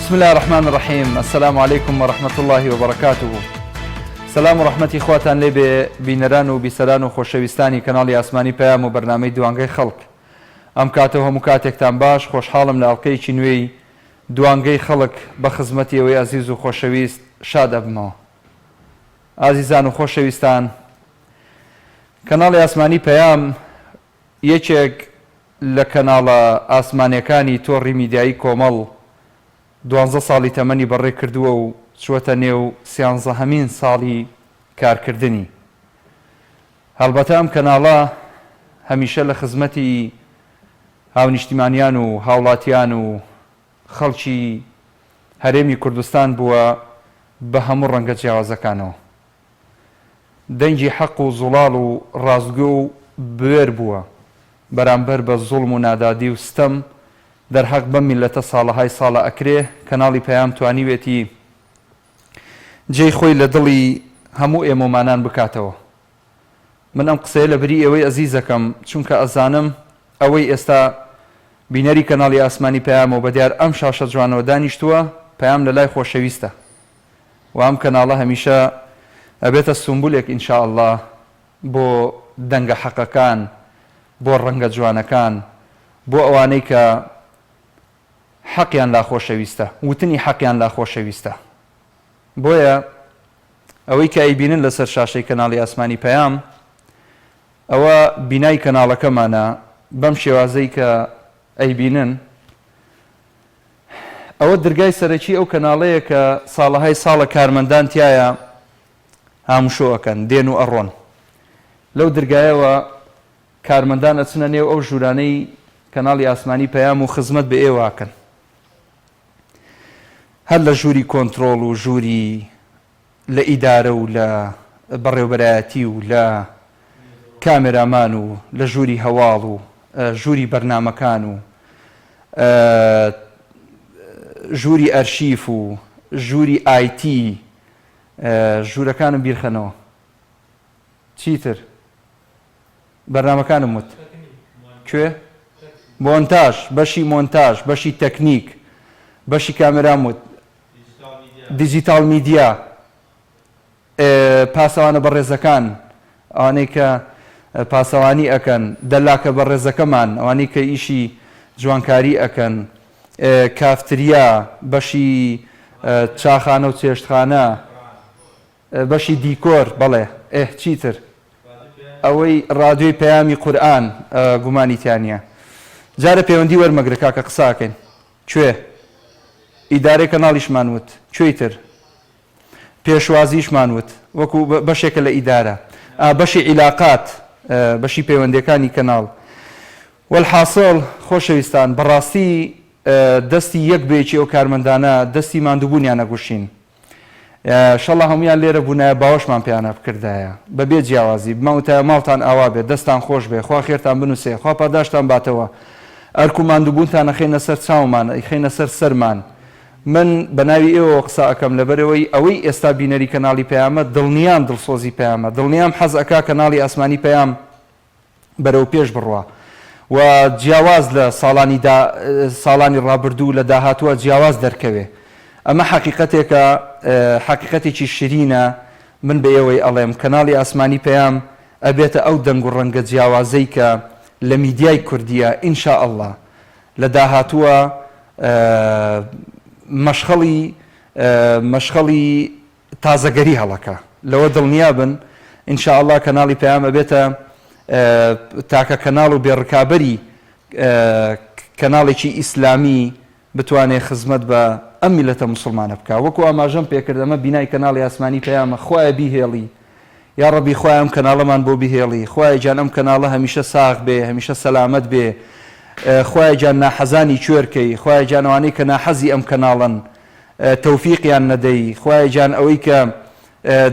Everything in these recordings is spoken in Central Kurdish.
بسم الله الرحمن الرحيم. السلام عليكم ورحمة الله وبركاته. سلام و رحمەتی خواتان لێبێ بینەران و بیسەران و خۆشەویستانی کەناڵی ئاسمانی پەیام و بەرنامەی دوانگەی خەڵک. ئەم کاتە هەموو کاتێکتان باش، خۆشحاڵم لە ئەڵقەیەکی نوێی دوانگەی خەڵک بە خزمەتی ئەوەی عەزیز و خۆشەویست شاد ئەبمەوە. ئازیزان و خۆشەویستان، کەناڵی ئاسمانی پەیام یەکێک لە کەناڵە ئاسمانیەکانی تۆڕی میدیایی کۆمەڵ 12 ساڵی تەمەنی بەڕێ کردووە و چوەتە نێو 13هەمین ساڵی کارکردنی. هەڵبەتە ئەم کەناڵە هەمیشە لە خزمەتی هاونیشتیمانیان و هاوڵاتیان و خەڵکی هەرێمی کوردستان بووە بە هەموو ڕەنگە جیاوازەکانەوە. دەنگی حەق و زوڵاڵ و ڕازگۆ و بوێر بووە بەرامبەر بە زوڵم و نادادی و ستەم دەرحەق بەم میلەتە ساڵەهای ساڵە ئەکرێ. کەناڵی پەیام توانیوێتی جێی خۆی لە دڵی هەموو ئێمەمانان بکاتەوە. من ئەم قسەیە لە بری ئەوەی ئەزیزەکەم، چونکە ئەزانم ئەوەی ئێستا بینەری کەناڵی ئاسمانی پەیامەوە بەدیار ئەم شاشە جوانەوە دانیشتووە، پەیام لە لای خۆشەویستە و ئەم کەناڵە هەمیشە ئەبێتە سمبولێک ئینشاءالله بۆ دەنگە حەقەکان، بۆ ڕەنگە جوانەکان، بۆ ئەوانەی کە حەقیان لا خۆشەویستە، وتنی حەقیان لا خۆشەویستە. بۆیە ئەوەی کە ئەیبینن لەسەر شاشەی کەناڵی ئاسمانی پەیام ئەوە بینای کەناڵەکەمانە. بەم شێوازەی کە ئەیبینن ئەوە دەرگای سەرەکی ئەو کەناڵەیە کە ساڵەهای ساڵە کارمەندان تایە هامشۆەکەن، دێن و ئەڕۆن. لەو دەرگایەوە کارمەندان ئەچنە نێو ئەو ژوورانەی کەناڵی ئاسمانی پەیام و خزمەت بە ئێواکەن، هەر لە ژووری کۆنتڕۆڵ و ژووری لە ئیدارە و لە بەڕێوەبەرایەتی و لە کامێرامان و لە ژووری هەواڵ و ژووری بەرنامەکان و ژووری ئەرشیف و ژووری ئایتی. ژوورەکانم بیرخەنەوە چیتر بەرنامەکانم وت کوێ؟ مۆنتاژ، بەشی مۆنتاژ، بەشی تەکنیک، بەشی کامێرام وت، دیجیتال میدیا، پاسەوانە بەڕێزەکان، ئەوانەی کە پاسەوانی ئەکەن، دەلاکە بەڕێزەکەمان، ئەوانەی کە ئیشی جوانکاری ئەکەن، کافتریا، بەشی چاخانە و چێشتخانە، بەشی دیکۆر، بەڵێ چیتر ئەوەی ڕادیۆی پەیامی قورئان گومانی تیانە. جارە پەیوەندی وەرمەگرە کاکە قساکەین. کوێ؟ ئیدارەی کەناڵیشمان وت. کوێیتر؟ پێشوازیشمان وت وەکو بەشێکە لە ئیدارە. بەشی عیلاقات، بەشی پەیوەندیەکانی کەناڵ. وەلحاصڵ خۆشەویستان، بەڕاستی دەستی یەک بێکی ئەو کارمەندانە دەستی ماندووبوونیان نەگوشین. شەڵا هەمویان لێرە بوونایە باوەشمان پێیانە بکردایە بەبێ جیاوازی. بمەوتایە ماڵتان ئاوا بێت، دەستان خۆش بێ، خوا خێرتان بنووسێ، خوا پاداشتان باتەوە، ئەرک و ماندووبوونتان ئەخێنە سەر چاومان، ئەیخێنە سەر سەرمان. من بە ناوی ئێوە قسە ئەەکەم لەبەرەوەی ئەوەی ئێستا بینەری کەناڵی پەیامە دڵنیام دڵسۆزی پەیامە، دڵنیام حەز ئەکا کەناڵی ئاسمانی پەیام بەرەو پێش بڕوە و جیاواز لە ساڵانی ڕابردوو لە داهاتووە جیاواز دەرکەوێ. ئەمە حەقیقەتێکە، حەقیقەتێکی شیرینە. من بە ئێوەی ئەڵێم کەناڵی ئاسمانی پەیام ئەبێتە ئەو دەنگ و ڕەنگە جیاوازەی کە لە میدیای کوردیە ئینشاءالله لە داهاتووە مەشخەڵی تازەگەری هەڵەکە. لەوە دڵنیا بن ئینشاءالله کەناڵی پەیام ئەبێتە تاکە کەناڵ و بێڕکابەری کەناڵێکی ئیسلامی بتوانێت خزمەت بە ئەم میلەتە موسڵمانە بکە. وەکو ئاماژەم پێکرد ئەمە بینای کەناڵی ئاسمانی پەیامە. خوایە بیهێڵی، یا ڕەبی خوایە ئەم کەناڵەمان بۆ بیهێڵی. خوایە جان ئەم کەناڵە هەمیشە ساغ بێ، هەمیشە سەلامەت بێ. خوایە جان ناحەزانی کوێرکەی، خوایە جانەوانەی کە ناحەزی ئەم کەناڵن تەوفیقیان نەدەی. خوایە جان ئەوەی کە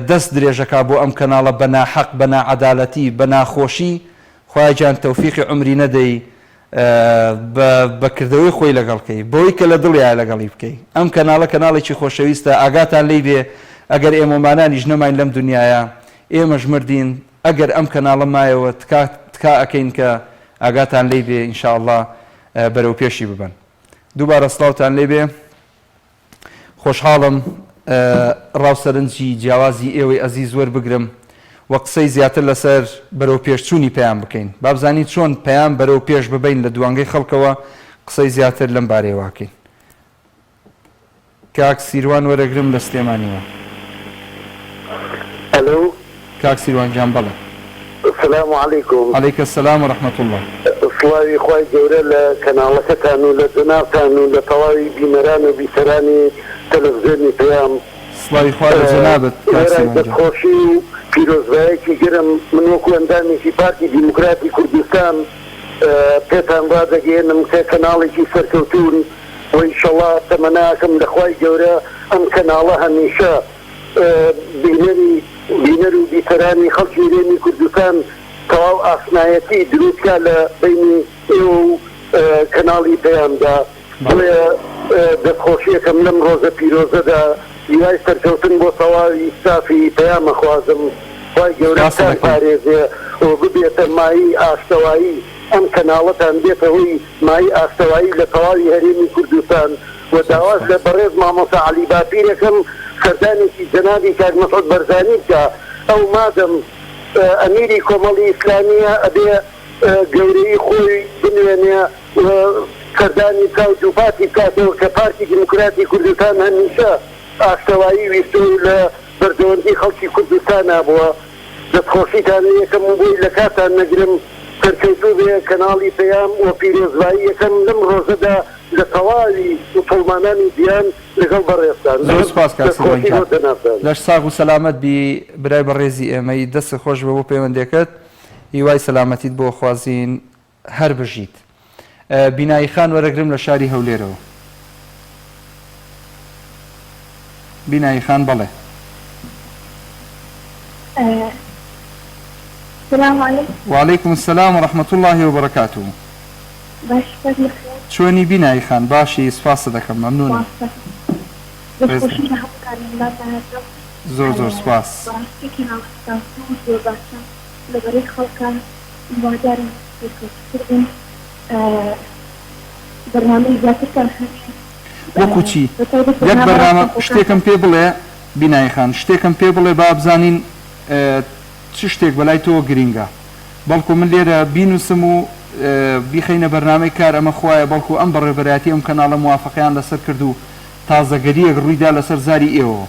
دەست درێژەکە بۆ ئەم کەناڵە بە ناحەق، بە ناعەدالەتی، بە ناخۆشی، خوایە جان تەوفیقی عمری نەدەی بەکردەوەی خۆی لەگەڵکەی، بۆی کە لە دڵیایە لەگەڵی بکەی. ئەم کەناڵە کەناڵێکی خۆشەویستە، ئاگاتان لێی بێ ئەگەر ئێمەمانانیش نەماین لەم دنیاە، ئێمەش مردین، ئەگەر ئەم کەناڵە مایەوە تکا ئەەکەین کە ئاگاتان لێی بێ ئینشاءالله بەرەو پێشی ببن. دووبارە سڵاوتان لێ بێ. خۆشحاڵم ڕاوسەرنجی جیاوازی ئێوەی ئەزیز وەربگرم وە قسەی زیاتر لەسەر بەرەو پێشچوونی پەیام بکەین با بزانین چۆن پەیام بەرەو پێش ببین لە دوانگەی خەڵکەوە قسەی زیاتر لەم بارەیەواکەین. کاک سیروان وەرەگرم لە سلێمانیەوە. الو کاک سیروان جان بەڵێ. السلام عليكم. عليك السلام ورحمة الله. سڵاوی خوای گەورە لە کەناڵەکەتان و لە جەنابتان و لە تەواوی بینەران و بیسەرانی تەلەڤیزیۆنی پەیام. سڵاوی خوا لە جەنابەت کاک سیروان جان. دەستخۆشی و پیرۆزبایەکی گەرم من وەکو ئەندامێکی پارتی دیموکراتی کوردستان پێتان ڕادەگەێنم کە کەناڵێکی سەرکەوتون و ئینشەڵڵا تەمەناکەم لە خوای گەورە ئەم کەناڵە هەمیشە بینەر و بیسەرانی خەڵکی هێرێمی کوردستان تەواو ئاسنایەتی دروستکە لە بینی ئێوە و کەناڵی پەیامدا. بڵێ دەستخۆشیەکەم لەم ڕۆژە پیرۆزەدا هیوای سەرکەوتن بۆ تەواوی ستافی پەیامە خوازم خوای گەورەتان پارێزێ و ببێتە مایی ئاشتەوایی ئەم کەناڵەتان بێتە هۆی مایی ئاشتەوایی لە تەواوی هەرێمی کوردستان و داواز لە بەڕێز مامۆستا عەلی باپیرەکەم سەردانێکی جەنابی کاک مەسعود بەرزانی بکە ئەو مادەم ئەمیری کۆمەڵی ئیسلامیە ئەبێ گەورەی خۆی بنوێنێ سەردانی بکە و دووپاتی بکاتەوە کە پارتی دیموکراتی کوردستان هەمیشە ئاشتەوایی ویستوی لە بەردەوەندی خەڵکی کوردستان نابووە. دەستخۆشیتان یەکەم بۆی لە کاتان نەگرم سەرکەوتوو بێ کەناڵی پەیام و پیرۆزبایی یەکەم لەم ڕۆژەدا لە تەواوی مسڵمانانی دیان لەگەڵ بەڕێستان. زۆر سپاس کاک سیروان جان. لەش ساغ و سەلامەت بی برای بەڕێزی ئێمەی دەستە خۆش بە بۆ پەیوەندێکت هیوای سەلامەتیت بۆ خوازین هەر بژیت. بینایی خان وەرەگرم لە شاری هەولێرەوە. بینایی خان بەڵێ. السلام عليكم. وعليكم السلام ورحمة الله وبركاته. باش بخير. شوني بینایی خان باشی سپاس دەکەم مەمنونم. زۆر سپاس. لەبەرەی خەڵکان هیوادارم پێکەوتن بەرنامەی زیاترتان وەکو چی؟ یەک بەرنامە شتێکم پێ بڵێ بینایی خان شتێکم پێ بڵێ با بزانین چ شتێک بەلای تۆ گرینگە بەڵکو من لێرە بینوسم و بیخەینە بەرنامەی کار ئەمە خوایە بەڵکو ئەم بەڕێبەرایەتی ئەم کەناڵە موافقەیان لەسەر کرد و تازەگەریەک ڕوویدا لەسەر زاری ئێوە.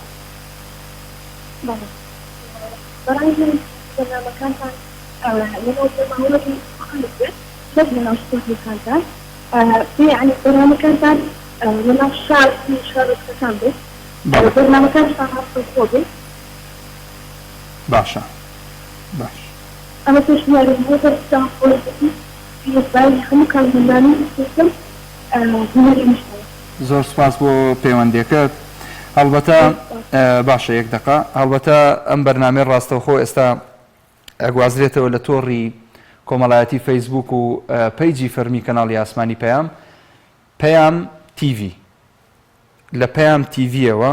بەڕای بەرنامەکانتان لەناو جەماوەتی خەڵک بێت لەناو شتێکەکانتان یعنی بەرنامەکانتان لەناو شارەکەتان بێت بەرنامەکانتان هەڵسە خۆ بێت. باشە باش ئەمە پێشنیارم بۆ دەرسان خۆی پیرۆزبایی هەموو کارمەندانی سیستم هونەری نیشتەوە. زۆر سپاس بۆ پەیوەندیەکەت. هەڵبەتە باشە یەک دقە هەڵبەتە ئەم بەرنامەی ڕاستەوخۆ ئێستا ئەگوازرێتەوە لە تۆڕی کۆمەڵایەتی فەیسبوک و پەیجی فەرمی کەناڵی ئاسمانی پەیام پەیام تیڤ لە پەیام تیڤیەوە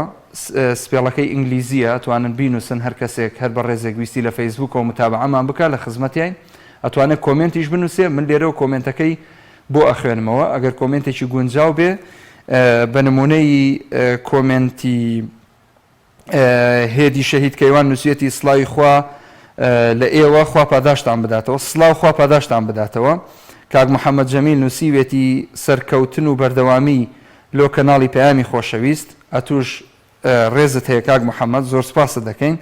سپێڵەکەی ئینگلیزیە ئەتوانن بینوسن هەر کەسێک هەر بە ڕێزێک ویستی لە فەیسبوک و متابعەمان بکە لە خزمەتیان ئەتوانێت کۆمنتیش بنووسێ من لێرەوە کۆمنتەکەی بۆ ئەخوێنمەوە ئەگەر کۆمنتێکی گونجاو بێ بە نمونەی کۆمنتی هێدی شەهید کەیوان نووسێتی سڵاوی خوا لە ئێوە خوا پاداشتان بداتەوە سڵاو خوا پاداشتان بداتەوە. کاک محەممەد جەمیل نووسیوێتی سەرکەوتن و بەردەوامی لۆ کەناڵی پەیامی خۆشەویست ئەتوش ڕێزت هەیە کاک محەممەد زۆر سپاسە دەکەین.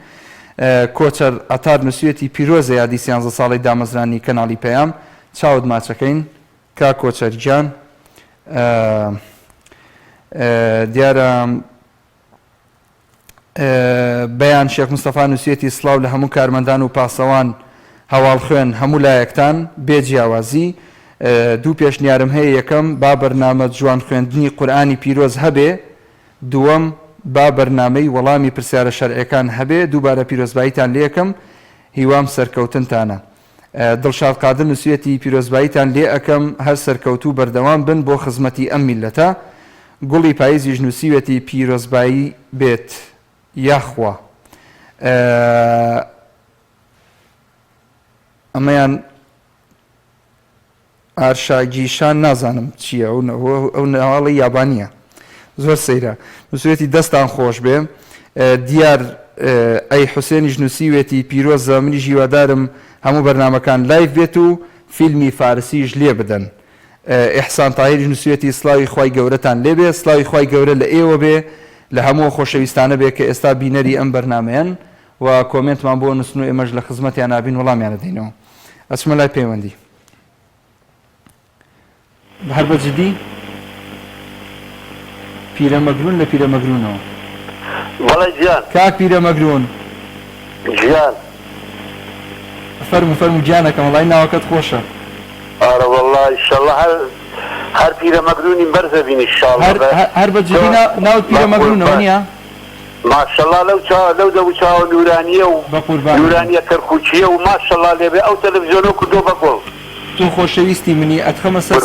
کۆچەر ئەتار نووسێتی پیرۆزە یادی 13 ساڵی دامەزرانی کەناڵی پەیام چاوت ماچەکەین کا کۆچەر گیان دیارە بەیان شێخ مستەفا نووسێتی سڵاو لە هەموو کارمەندان و پاسەوان هەواڵ خوێن هەموو لایەکتان بێجیاوازی دوو پێشنیارم هەیە یەکەم با بەرنامە جوان خوێندنی قورئانی پیرۆز هەبێ دووەم با بەرنامەی وەڵامی پرسیارە شەرعیەکان هەبێ دووبارە پیرۆزباییتان لێ یەکەم هیوام سەرکەوتنتانە. دڵشاد قادر نووسێتی پیرۆزباییتان لێ ئەەکەم هەر سەرکەوتوو بەردەوام بن بۆ خزمەتی ئەم میلەتە. گوڵی پاییزیش نووسیوێتی پیرۆزبایی بێت یاخوا ئەمەیان ئارشاگیشان نازانم چییە ئەو ناواڵی یابانیە زۆر سەیرە نووسێتی دەستان خۆش بێ دیار ئەی حوسێنیش نووسیوێتی پیرۆزە منیش هیوادارم هەموو بەرنامەکان لایڤ بێت و فیلمی فارسیش لێ بدەن ئیحسان تاهیریش نووسێتی سڵاوی خوای گەورەتان لێ بێ سڵاوی خوای گەورە لە ئێوە بێ لە هەموو خۆشەویستانە بێ کە ئێستا بینەری ئەم بەرنامەیەن و کۆمنتمان بۆ نووسن و ئێمەش لە خزمەتیان نابین وەڵامیانە دەینەوە ئەچمە لای پەیوەندی هەر بەجددی پیرەمەگرون لە پیرەمەگرونەوە بەڵێ گیان کاک پیرەمەگرون گیان فەرمو گیانەکەم وەڵای ناوەکەت خۆشە ئارە وەڵڵا ئینشەڵڵا هەر پیرەمەگرونی بەرزە بین ئینشەڵڵا هەر بەجددی ناوت پیرەمەگرونەوە نییە ماشەڵڵا لەو دەو چاوە نورانیە و نورانیە کەرکوچیە و ماشەڵڵا لێبێ ئەو تەلەڤیزیۆنە کردۆ بەگۆڵ تۆ خۆشەویستی منی ئەتخەمە سەر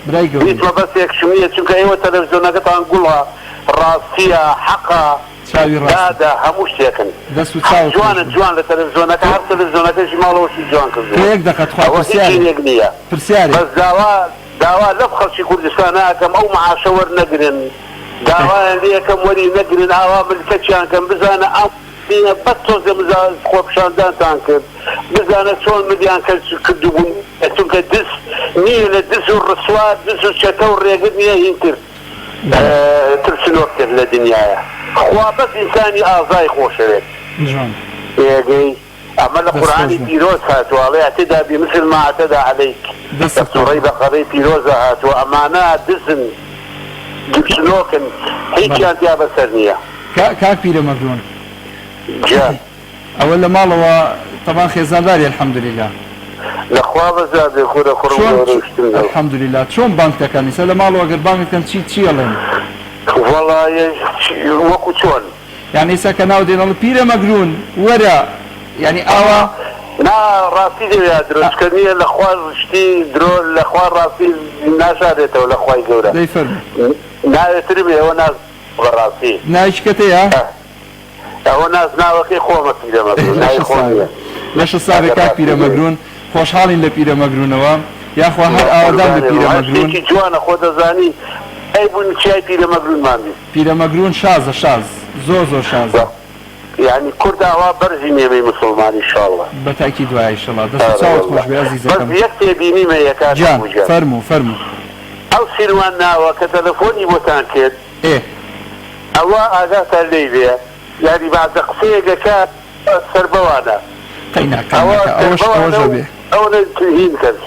برای گەورە ویسمە بەس یەکشمیە چونکە ئێوە تەلەڤیزیۆنەکەتان گوڵە ڕاستیە حەقا دادا هەموو شتێکن جوانە جوان لە تەلەڤیزیۆنەکە هەر تەلەڤیزیۆنەکەشی ماڵەوەشی جوان کردوەک نییە بەس داوا لەم خەڵکی کوردستان ناکەم ئەو معاشە وەرنەگرن داوایان لێەکەم وەری نەگرن ئاوا ملکەتیان کەم بزانە ئەو بەس تۆزە خۆپشاندانتان کرد بزانە چۆن ملیان کردبوون چونکە دست نییە لە دز و ڕسوات دز و چەکە و ڕێگر نییە هینتر ترسنۆ کرد لە دنیاە خوا بەس ئینسانی ئازای خۆشەوێت ئێگەی ئەمە لە قورئانی پیرۆز هاتووەڵێ ئەتدا بمثل ما اعتدى عليك سوڕەی بەقەرەی پیرۆزە هاتووە ئەمانە دزن دکشنۆکن هیچیان تیا بەسەر نییە کاک پیرەمەگرون ئەوە لە ماڵەوە تەبان خێزانداری الحەمدوللیلا لەخوا بەزادێ خۆرە خۆڕشتن الحەمدوللیلا چۆن بانک دەکەن ئیسا لە ماڵەوە ئەگەر بانکەکەن چی ئەڵێن وەڵایە وەکو چۆن یعنی ئیسا کە ناو دێنەڵ پیرەمەگرون وەرە یعنی ئاوا نا ڕاستی دەوێت درۆچکردنیە لە خوار شتی درۆ لە خوار ڕاستی ناشارێتەوە لە خوای گەورە دەی فەرموو ناوێتتر بێ ئەوە ناز بەڕاستی نایشکەتەیە ئەوە نازناوەکەی خۆمە پیرەمەگرون ناوی خۆم نییە لەش ساڵێ کاک پیرەمەگرون خۆشحاڵین لە پیرەمەگرونەوە یاخوا هەر ئاوادان لە پیرەمەگرون جوانە خۆ دەزانی ئەی بوون چای پیرەمەگرونمان بێت پیرەمەگرون شازە شاز زۆر شازە یعنی کورد ئاوا بەرزی نێمەی مسلمانی ئینشاڵڵا بەتاکی دوای ئینشاڵڵا دەست چاوت خۆش بێ عەزیزەکەم بەس یەک تێبینیمە یەکات جان فەرموو ئەو سیروان ناوە کە تەلەفۆنی بۆتان کرد ئەوە ئاگاتان لێی بێ یاری بەعدە قسەیەکەکە سەر بەوانە ئەوەشە بێ ئەو هین کرد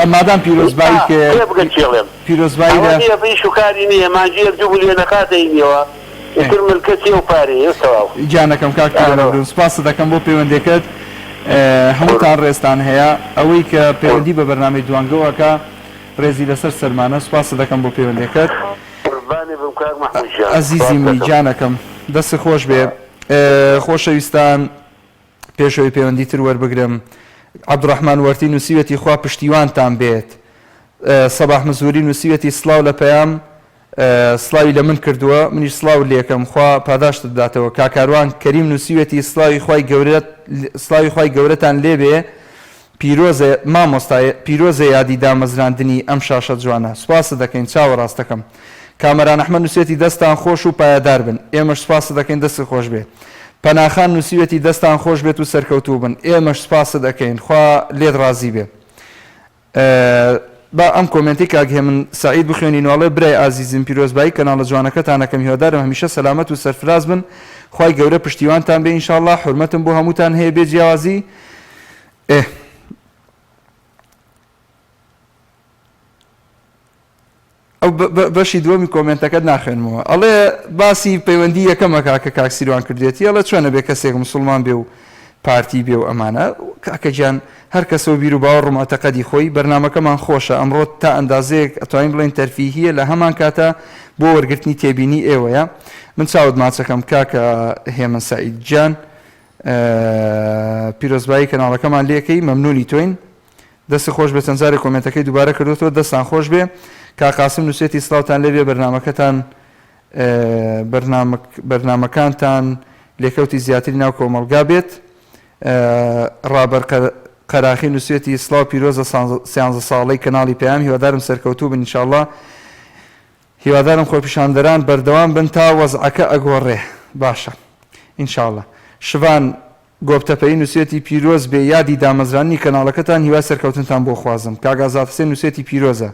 ئەمادام پیرۆزبایی کە بگەن چێڵێم پیرۆزبایی نییە بی شوکاری نییە ماجیەک دوو لێ نەکاتەینەوە ئیتر ملکەتی و پارەیە تەواو جانەکەم کاک پیرەمەگرون سوپاس دەکەم بۆ پەیوەندیەکەت هەمووتان ڕێستان هەیە ئەوەی کە پەیوەندی بە بەرنامەی دوانگەوەکە ڕێزی لەسەر سەرمانە سوپاس دەکەم بۆ پەیوەندیەکەت عەزیزی منی جانەکەم دەست خۆش بێ خۆشەویستان پێشەوەی پەیوەندی تر وەربگرم عەبدوڕەحمان وەرتی نووسیوەتی خوا پشتیوانتان بێت سەباح مزوری نووسیوەتی سڵاو لە پەیام سڵاوی لە من کردووە منیش سڵاو لێکم خوا پاداشت بداتەوە کاکاروان کەریم نووسیوەتی سڵاوی خوای گەورەتان لێبێ پیرۆزە یادی دامەزراندنی ئەم شاشە جوانە سوپاس دەکەین چاوە ڕاستەکەم کامەران ئەحمەد نووسێتی دەستان خۆش و پایەدار بن ئێمەش سوپاس دەکەین دەست خۆش بێت پەناخان نووسیوەتی دەستان خۆش بێت و سەرکەوتوو بن ئێمەش سوپاس دەکەین خوا لێت ڕازی بێ با ئەم کۆمنتی کاگهێ من سعید بخوێنینەوەڵێ برای ئازیزم پیرۆزبایی کەناڵە جوانەکەتانەکەم هیوادارم هەمیشە سەلامەت و سەرفراز بن خوای گەورە پشتیوانتان بێ ئینشاءڵڵا حورمەتم بۆ هەمووتان هەیە بێ جیاوازی ئەو بەشی دووەمی کۆمنتەکەت ناخوێنمەوە ئەڵێ باسی پەیوەندی یەکەمە کاکە کاک سیروان کردێتی ئەڵێ چۆنە بێ کەسێک مسلمان بێ و پارتی بێ و ئەمانە کاکە گیان هەر کەسەوە بیر و باوەڕ معتەقەدی خۆی بەرنامەکەمان خۆشە ئەمڕۆ تا ئەندازەیەک ئەتوانین بڵێن تەرفیهیە لە هەمان کاتە بۆ وەرگرتنی تێبینی ئێوەیە من چاوت ماچەکەم کاکە هێمن سعید گیان پیرۆزبایی کەناڵەکەمان لێکەی مەمنونی تۆین دەست خۆش بێ چەند جارێک کۆمنتەکەی دووبارە کردوتەوە دەستان خۆش بێ کاقاسم نووسێتی سڵاوتان لێبێ بەرنامەکانتان لێکەوتی زیاتری ناو کۆمەڵگا بێت ڕابەر قەراخی نووسێتی سڵاو پیرۆزە سیانزە ساڵەی کەناڵی پەیام هیوادارم سەرکەوتوو بن ئینشاءڵڵا هیوادارم خۆپیشاندەران بەردەوام بن تا وەزعەکە ئەگۆڕێ. باشە ئینشاءڵڵا. شڤان گۆبتەپەی نووسێتی پیرۆز بێ یادی دامەزرانی کەناڵەکەتان هیوای سەرکەوتنتان بۆ خوازم. کاگازات حسێن نووسێتی پیرۆزە،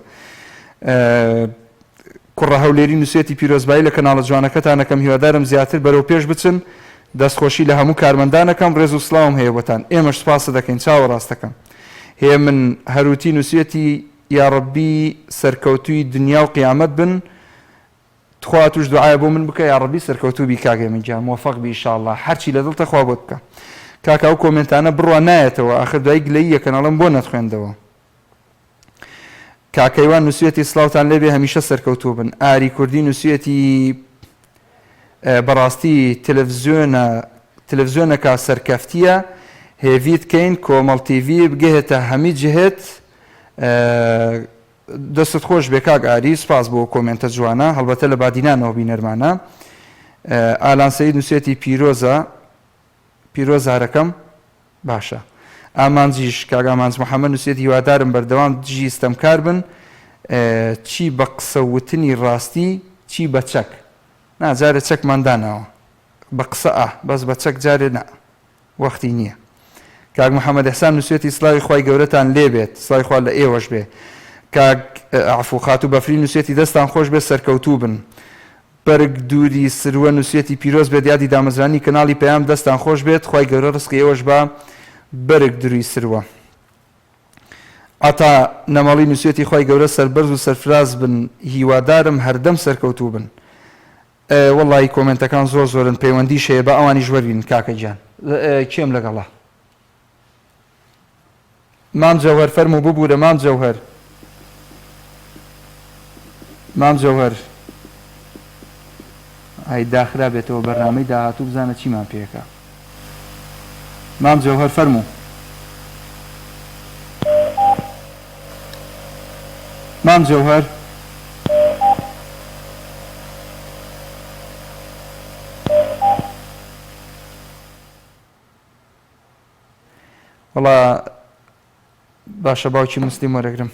کوڕە هەولێری نووسێتی پیرۆزبایی لە کەناڵە جوانەکەتان ئەەکەم. هیوادارم زیاتر بەرەو پێش بچن. دەستخۆشی لە هەموو کارمەندانەکەم، ڕێز و سڵاوم هەیە بۆتان. ئێمەش سپاسە دەکەین، چاوەڕاستەکەم. هەیە من هەروتی نووسێتی یاڕەبی سەرکەوتووی دنیا و قیامەت بن. تخوا توش دوعای بۆ من بکە یاڕەبی سەرکەوتوو بی کاگە منجان، موفق بی ئینشاءڵڵا. هەرچی لە دڵتە خوا بۆت بکە. کاکە ئەو کۆمنتانە بڕوا نایەتەوە، ئاخر دوای گلەییە کەناڵم بۆ نەتخوێندەوە. کاکەیوان نووسێتی سڵاوتان لێبێ هەمیشە سەرکەوتوو بن. ئاری کوردی نووسێتی بەڕاستی تەلەڤیزیۆنەکە سەرکەفتیە، هێویت کەین کۆمەڵ تیڤی بگەهێتە هەمی جهێت. دەستت خۆش بێ کاک ئاری، سپاس بۆ کۆمنتە جوانە، هەڵبەتە لە بادینانەوە بینەرمانە. ئالان سەید نووسێتی پیرۆزە هەرەکەم باشە. ئامانجیش کاک ئامانج محەممەد نووسێتی هیوادارم بەردەوام دژی ستەمکار بن، چی بە قسەوتنی ڕاستی چی بە چەک. ناجارە چەکماندانەوە بە قسە بەس بە چەک جارێ نا وەختی نییە. کاک محەممەد ئەحسان نووسێتی سڵاوی خوای گەورەتان لێبێت، سڵاوی خوا لە ئێوەش بێ. کاک عەفو خاتوو بەفری نووسێتی دەستان خۆش بێت، سەرکەوتوو بن. بەرگ دووری سروە نووسێتی پیرۆز بێت، یادی دامەزرانی کەناڵی پەیام دەستان خۆش بێت، خوای گەورە ڕزقی ئێوەش بە. بەرگ دووری سروە ئەتا نەمەڵی نووسێتی خوای گەورە سەربەرز و سەرفراز بن، هیوادارم هەردەم سەرکەوتوو بن. وەڵی کۆمنتەکان زۆر زۆرن، پەیوەندی شەیە بە ئەوانی ژوەربین. کاکە گیان کێم لەگەڵا مام جەوهەر فەرموو ببوورە. مام جەوهەر ئای داخرا بێتەوە بەرنامەی داهاتوو بزانە چیمان پێکە. مام جەوهەر فەرموو. مام جەوهەر وەڵا باشە باوکی موسلیم وەرەگرم.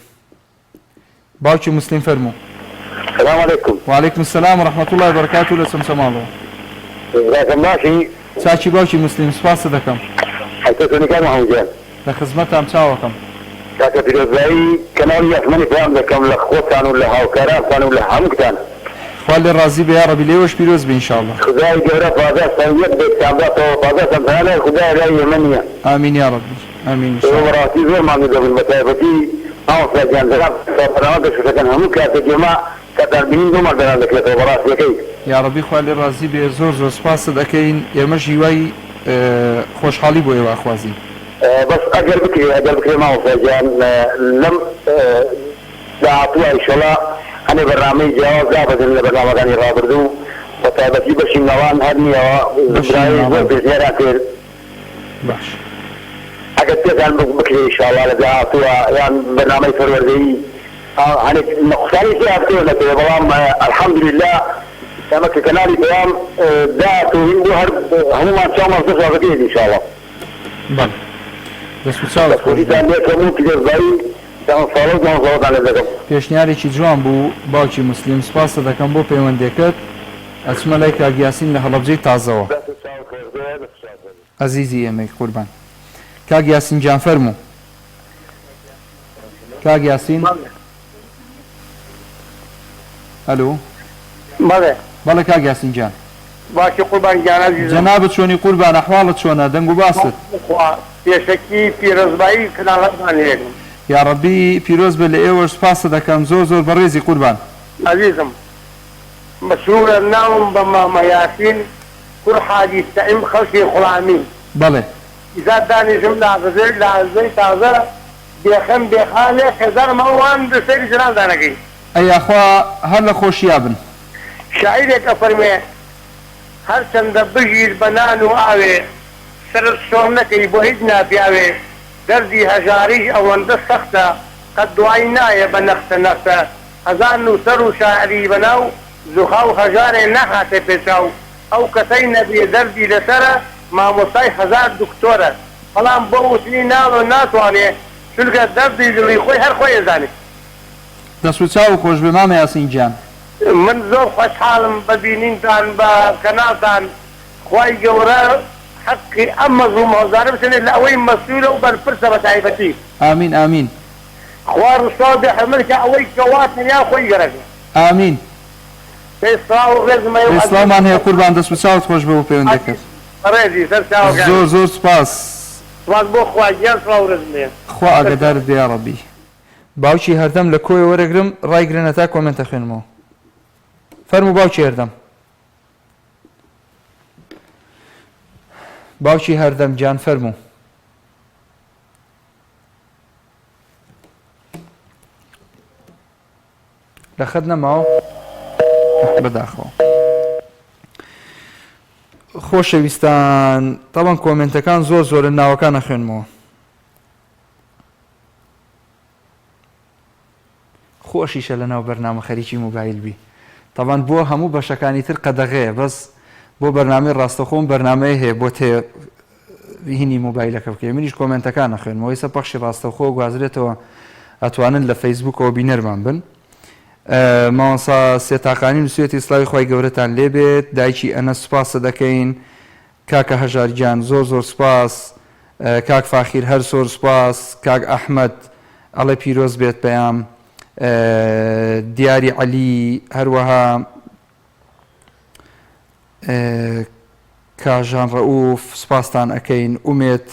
باوکی موسلیم فەرموو. السلام عليكم. وعليكم السلام ورحمة الله وبركاته. لسم سمالو ازيك ماشي چاچی باوکی مسلیم سپاس دەکەم. حيثوني كان محمود لە خزمەتام چاوەکەم. كاكا بيروزاي كانوا يسمني فهم لكم لخوتان ولا هاوكاران ولا همكتان. خوا لێ ڕازی بێ یا ڕەبی لێوەش پیرۆز بێ ئینشاءڵڵا. خدای گەورە پازا سەویەت بێت کامباتەوە پازا سەمتانە خدای لای یەمەنیە. ئامین یا ڕەبی ئامین. ڕاستی زۆرمان دەبن بە تایبەتی ئەوسا گیاندەران سەفرانە دەشتەکەن هەموو کاتێک ئێمە کەتاربینین زۆرمان دەران دەکرێتەوە بەڕاستیەکەی. یا ڕەبی خوا لێ ڕازی بێ، زۆر زۆر سپاست دەکەین. ئێمەش هیوای خۆشحاڵی بۆ ئێوە خوازین. بەس ئەگەر بکرێ ماوەسا گیان لەم داهاتووە ئینشەڵڵا هەنێ بەرنامەی جیاواز دابەدرن لە بەرنامەکانی ڕابردوو بە تایبەتی بەشینەوان هەر نییەوە زۆر پێشنیاران کرد. باش ئەگەر پێتان بکرێ ئینشەڵڵا لە داهاتووە یان بەرنامەی فەروەردەیی هەنێک نەخسانی تیا بکرێ نەکرێ، بەڵام ئەلحەمدولله ئێمە کە کەناڵی پەیام داهاتووین بۆ هەر هەموومان چاومان زۆر بکرێت ئینشەڵڵا. بەڵێ دەست و چاوت خۆش پێشنیارێکی جوان بوو باوکی مسلیم. سپاس دەکەم بۆ پەیوەندێکت. ئەچمە لای کاک یاسین لە هەڵەبجەی تازەوە. عەزیزی ئێمەی قوربان. کاک یاسین گیان فەرموو. کاک یاسین ئەلۆ. بەڵێ کاک یاسین گیان. باشی قوربان گیان عەزیزم. جەنابەت چۆنی قوربان، ئەحواڵت چۆنە، دەنگ و باست؟ پێشەکی پیرۆزبایی کەناڵەتمان لێگرم. یا ڕەبی پیرۆز بێ لە ئێوەش سپاسە دەکەم زۆر زۆر بەڕێزی قوربان. عەزیزم مەسرورە ناوم بە مامە یاسین کوڕ حاجی سەعیم خەڵکی خوڵامی. بەڵێ ئیزا دانیشم لە عەزەی تازە بێخەم بێخانێ خێزانم ئەوان سەیری جران دانەکەی. ئەیاخوا هەر لە خۆشییا بن. شاعیرێک ئەفەرمێ هەرچەندە بژیر بە نان و ئاوێ سرت شۆڕ نەکەی بۆ هیچ ناپیاوێ، دەردی هەژاریش ئەوەندە سەختە قەت دوای نایە بە نەختە هەزار نووسەر و شاعری بەناو زوخا و هەژارێ نەهاتێ پێچاو، ئەو کەسەی نەبێ دەردی لەسەرە مامۆستای هەزار دکتۆرە، بەڵام بۆ وتنی ناڵ و ناتوانێ چونکە دەردی دڵی خۆی هەر خۆی ئەزانێ. دەست و چاو خۆش بێ مامە یاسین گیان. من زۆر خۆشحاڵم ببینینتان بە کەناڵتان خوای گەورە حەقی ئەم مەزلوم هەزارە بسێنێت لە ئەوەی مەسئولە و بەرپرسە بە تایبەتی. ئامین ئامین. خوا ڕووسا بێحرمەتکە ئەوەی کەوا تەنیا خۆی گەرەکە. ئامین. ئێسلامان هەیە قوربان دەست و چاوت خۆش بە و پەیوەندەکەت. ڕێزی سەر چاوەکان. زۆر زۆر سوپاس. سوپاس بۆ خوا گیان سڵاو ڕێزمێ. خوا ئاگادارت بێ یا ڕەبی. باوکی هەردەم لە کۆی وەرەگرم ڕایگرنە تا کۆمنتە خوێنمەوە. فەرموو باوکی هەردەم. باوکی هەردەم گیان فەرموو. لە خەت نەماوە بەداخەوە. خۆشەویستان تاوان کۆمنتەکان زۆر زۆر ناوەکان نەخوێنمەوە. خۆشیشە لە ناو بەرنامە خەریکی موبایل بی. تاوان بۆ هەموو بەشەکانی تر قەدەغەیە بەس بۆ بەرنامەی ڕاستەخۆم بەرنامەیە هەیە بۆ تێ هینی موبایلەکە بکەی. منیش کۆمنتەکان نەخوێنمەوە. ئێستا پەخشی ڕاستەخۆ گوازرێتەوە ئەتوانن لە فەیسبوکەوە بینەرمان بن. ماوەسا سێتاقانی نووسێتی ئیسلامی خۆی گەورەتان لێبێت. دایکی ئەنە سوپاسە دەکەین. کاکە هەژارگیان زۆر زۆر سوپاس. کاک فاخیر هەر زۆر سوپاس. کاک ئەحمەد ئەڵێ پیرۆز بێت پێیام. دیاری عەلی هەروەها کاژان ڕەئوف سوپاستان ئەکەین. ئومێت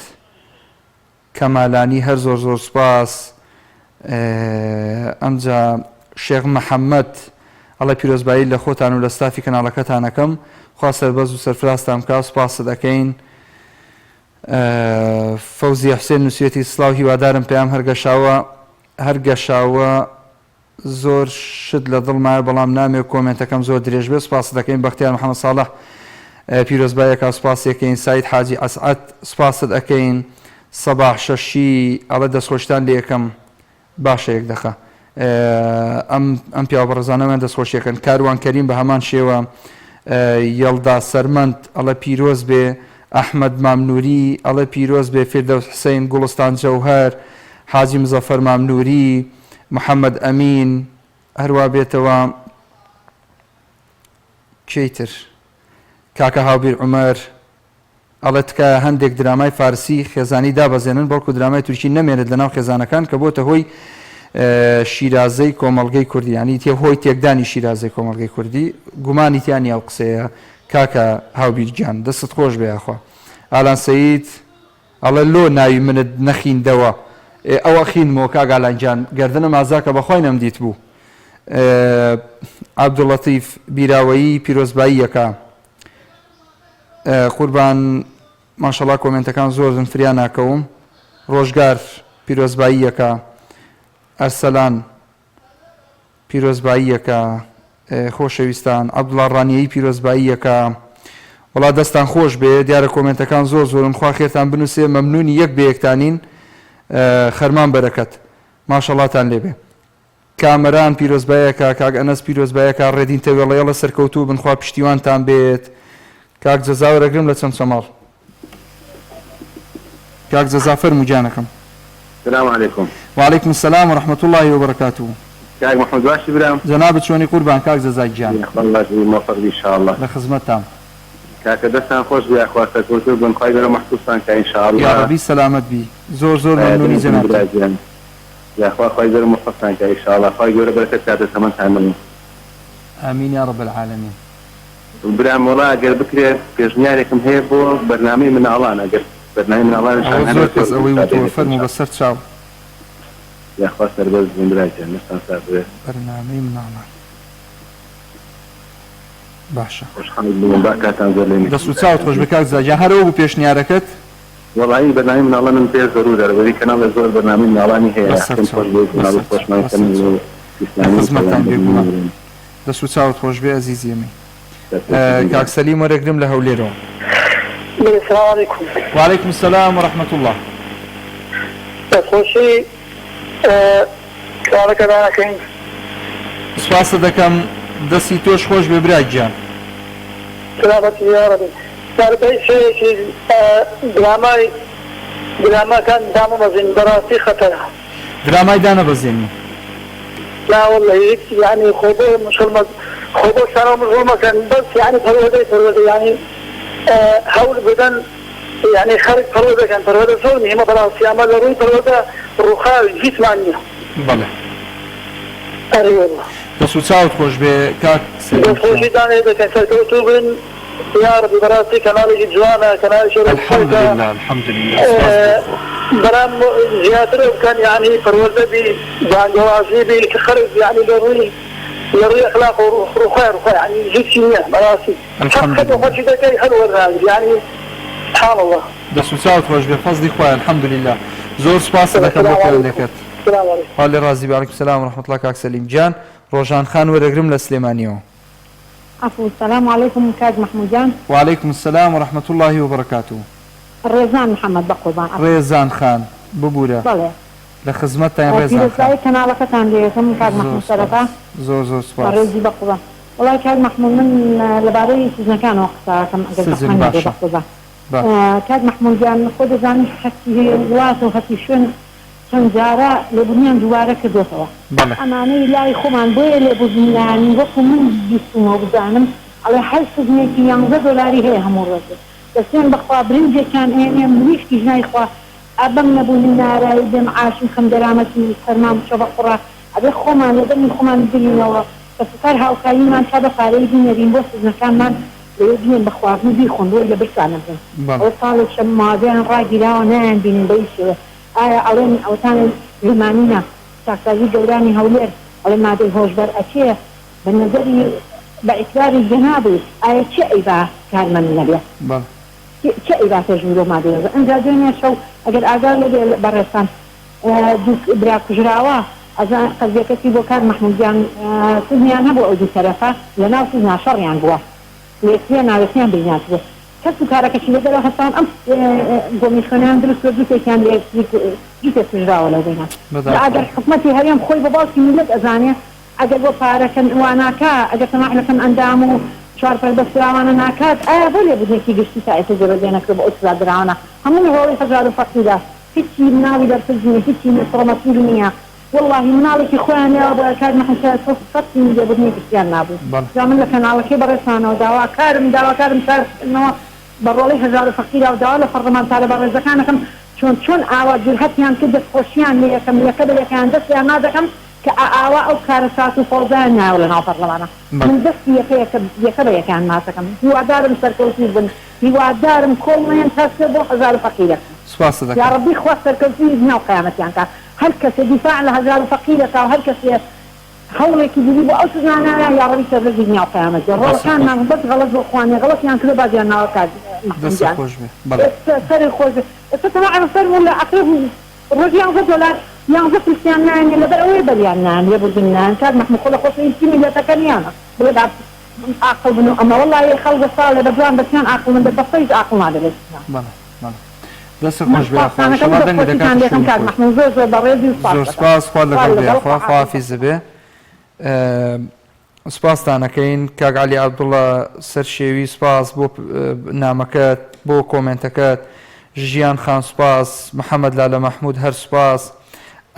کەمالانی هەر زۆر زۆر سوپاس. ئەمجا شێخ مەحەممەد ئەڵە پیرۆزبایی لە خۆتان و لە ستافی کەناڵەکەتانەکەم خوا سەربەز و سەرفراستان بکات سوپاست دەکەین. فەوزی حوسێن نووسێتی سڵاو هیوادارم پێیان هەرگەشاوە زۆر شت لە دڵمایە بەڵام نامێ کۆمنتەکەم زۆر درێژ بێ سوپاس دەکەین. بەختیار محەممەد ساڵح پیرۆزبایەکە سوپاسیەکەین. سعید حاجی ئەسعەد سوپاست ئەکەین. سەباح شەشی ئەڵە دەستخۆشتان لێ یەکەم باشە یەک دەخە. ئەم پیاوە بەڕێزانەمان دەستخۆشیەکەن. کاروان کەریم بە هەمان شێوە. یەڵدا سەرمەند ئەڵە پیرۆز بێ. ئەحمەد مامنووری ئەڵە پیرۆز بێ. فیردەوس حوسێن گوڵستان جەوهەر. حاجی مزەفەر مامنووری. محەممەد ئەمین هەروە بێتەوە کەیتر کاکە هاوبیر عومەر ئەڵە تکایە هەندێک درامای فارسی خێزانی دابەزێنن بەڵکو درامای تورکی نەمێنێت لەناو خێزانەکان کە بۆتە هۆی شیرازەی کۆمەڵگەی کوردیانی تێ هۆی تێکدانی شیرازەی کۆمەڵگەی کوردی گومانی تیانی ئەو قسەیە. کاکە هاوبیر گیان دەستت خۆش بێ یاخوا. ئالان سەید ئەڵە لۆ ناوی منت نەخیندەوە ئەوە خینمەوە کاگالانجان گەردنە مازاکە بەخۆی نەم دیت بوو. عەبدوڵەتیف بیراوەیی پیرۆزباییەکە قوربان ماشەڵا کۆمنتەکان زۆرن فریان ناکەوم. ڕۆژگار پیرۆزباییەکە. ئەرسەلان پیرۆزباییەکە. خۆشەویستان عەبدوڵڵا ڕانیەیی پیرۆزباییەکە. وڵا دەستان خۆش بێ دیارە کۆمنتەکان زۆر زۆرن خوا خێرتان بنووسێ مەمنونی یەک بە یەکتانین. خەرمان بەرەکەت ماشەڵاتان لێبێ. کامەران پیرۆزبایەکە. کاک ئەنەس پیرۆزبایەکە ڕێدین تەوێڵەیەڵە سەرکەوتوو بنخوا پشتیوانتان بێت. کاک جەزا وەرەگرم لە چەند سەماڵ. کاک جەزا فەرموو گیانەکەم. السلام عليكم. وعليكم السلام ورحمة الله وبركاته. كاك محمد باشي برام. جنابت شوني قربان كاك جزاك جان. الله يجزيك موفق ان شاء الله. لخدمت تام. كاك دستان خوش بيا اخواتك وتبن خير محفوظان ان شاء الله. يا ربي سلامت بي. زور زور ممنوني جنابت. يا اخوات خير محفوظان ان شاء الله. خير بركة هذا ثمن تعملون. امين يا رب العالمين. برام والله اجر بكري بيجنياركم هي بو برنامج من الله انا اجر برنامج من الله ان شاء الله. زور تسوي وتوفر مبصرت شاو. يا اخوات سربز من براجع نستنسى برنامج من الله. باشا. الحمد لله بركات انزل دەست و چاوت خۆش بکات زاجان هەرەوە بوو پێشنیارەکەت. والله این برنامج من الله من پێ ضروري دەبێت کەناڵ زۆر برنامج من الله هەیە. دەست و چاوت خۆش بێ ئەزیزیەمی. کاک سەلیم وەرەگرم لە هەولێرەوە. السلام عليكم. وعليكم السلام ورحمة الله. خوشی کارەکە داکەین. سوپاس دەکەم دەستی تۆش خۆش بێ برای گیان. سلامەتی یا رەبی. سەربەی شەیەکی دراماکان دامەبەزین بەڕاستی خەتەرە. درامای دانەبەزێنی. لا والله يعني خۆ بۆ خۆ بۆ شارە مژۆڵ مەکەن بەس یعنی پەروەردەی یعنی هەوڵ بدەن یعنی خەڵک پەروە دەکەن پەروەردە زۆر مهمە بەڵام سیامە لە ڕووی پەروەردە ڕووخاوی هیچمان نییە بەڵێ ئەرێ وەڵڵا دەست و چاوت خۆش بێ کاک دەستخۆشی دانێ دەکەن سەرکەوتوو بن یا ربی بەڕاستی کەناڵێکی جوانە کەناڵی الحمدلله الحمدلله بەرام زیاتر بکەن یعنی پەروەردە بی بانگەوازی بی کە خەڵک یعنی لە ڕووی ئەخلاق و ڕووخای یعنی هیچی نییە بەڕاستی حەقەت خۆشی دەکەی هەر وەرناگری یعنی سبحان الله دەست و چاوت خۆش بێ فەزلی خۆی الحمدلله زۆر سپاس دەکەم بۆ پەیوەندەکەت حالی ڕازی وعەلەیکم سەلام ورحمەتوڵڵا کاک سەلیم جان ڕۆژان خان وەرەگرم لە سلێمانیەوە عفو السلام عليكم كاج محمود جان وعليكم السلام ورحمة الله وبركاته رێزان محەممەد بەقوربان رێزان خان ببوورە بەڵێ لە خزمەتتان رێزان خان کەناڵەکەتان لێتم کاک محمود سەرەتا زۆر زۆر سپاس ڕێزی بەقوربان وڵای کاک محمود من لەبارەی سزنەکانەوە قسەکەم ئەگەر بەقوربان کاک محمود جان خۆ دەزانیت حەقی وڵات و حەقی شوێن چەند جارە لێبوونیان دووارە کردوتەوە ئەمانەی لای خۆمان بۆیە لێبوردنیانی وەکو من بیستمەوە بزانم ئەڵێ هەر سزنێکی 11 دۆلاری هەیە هەموو ڕۆژێ دەستێن بەخوا برنجێکیان ئێنێ مریشتی ژنای خوا ئەبەم نەبوونی نارایی بێ معاشم خەم دەرامەتی فەرمان بچە بە قوڕا ئەبێ خۆمان لەدەمی خۆمان بگرینەوە کە سوکار هاوکاریمان تا بە پارەی بینەرین بۆ سزنەکانمان لێ بێن بە خواردن بیخۆن بۆی لە برسانە بن ئەو ساڵێک شەم مادەیان ڕاگیراوە نایان بینین بەیشەوە ئایا ئەڵێن ئەوتانە لێمانینە ساکسازی گەورانی هەولێر ئەڵێ مادەی هۆشبەر ئەچێ بە نەزەری بە ئیکراری جەنابی ئایا چه ئەیبا کارمەند نەبێ چه ئەیبا تەژوورۆ مادەیە ئەنجا دوێنێ شەو ئەگەر ئاگار لەبێ بەڕێستان برا کوژراوە ئەزان قەزیەکەتی بۆ کار مەحموودیان سزنیان هەبوو ئەو دوو تەرەفە لەناو سزنا شەڕیان بووە لێکتیان ناوەتیان بینات بوو کەس و کارەکەشی لەگەڵ هەستان ئەم گۆمیخۆنیان دروست کرد دووتێکیان دیتە سژراوە لەو بینات ئەگەر حکومەتی هەرێم خۆی بە باوکی میلەت ئەزانێ ئەگەر بۆ پارەکەن واناکە ئەگەر تەماحلەکەن ئەندام و چوارپەر بەسراوانە ناکات ئایا بۆ لێبوونێکی گشتی تایەتە جێبەجێنەکرد بە ئۆسرا درراوانە هەموو هەوڵی هەژار و فەقیدا هیچی ناوی دەرفزنی هیچی مسڕەمەتیر نییە والله مناڵێکی خۆیان لێوە بۆ کار مەحەمسە سەتی لێبوونی گشتیان نابوو جا من لە کەناڵەکەی بەڕێسانەوە داواکارم سارکردنەوە بەڕۆڵی هەژار و فەقیدا و داوا لە فەرمانتارە بەڕێزەکانەکەم چۆن ئاوا جورهەتیان کرد دەستخۆشیان لێ یەکەم یەکە بە یەکیان دەستیان نادەکەم کە ئاوا ئەو کارە سات و فەوزایان ناوە لە ناو پەرلەمانە من دەستی یەکە بە یەکیان ماسەکەم هیوادارم سەرکەوتی بن هیوادارم کۆڵمەیان تاسکە بۆ هەژار و فەقیرەکە یا ڕەبی خوا سەرکەوتی ناو قیامەتیان کات هەر کەسێ دیفاع لە هەژار و فەقیرەکە و هەر کەسێ هەوڵێکی دیدی بۆ ئەو سزانانە یا ڕەبی سەررەزی ناو قیامەتێ ڕۆڵەکانمان بەس غەڵەت بۆ خوانێ غەڵەتیان کردە بازیان ناوە کات سەری خۆش ئێستا تەماعە سەرمون لە عەقرب ڕۆژی 11 دۆلار 11 پرسیان نایەنێ لەبەر ئەوەی بەریان نان لێبوردنیان کات مەحموود خۆ لە خۆشەویستی میلەتەکەنیانە بڵێ عاقڵ بن ئەمە وەڵڵی خەڵکە ساڵێ بە جوان بەچیان عاقڵ من بەسەیت عاقڵ نادەبێت دەست خۆش زۆر سپاس خوا لەگەڵ بێ خوا حافیز بێ سپاستانەکەین کاک عەلی عەبدوڵڵا سەر شێوی سپاس بۆ نامەکەت بۆ کۆمنتەکەت ژیان خان سپاس محەممەد لالە مەحموود هەر سپاس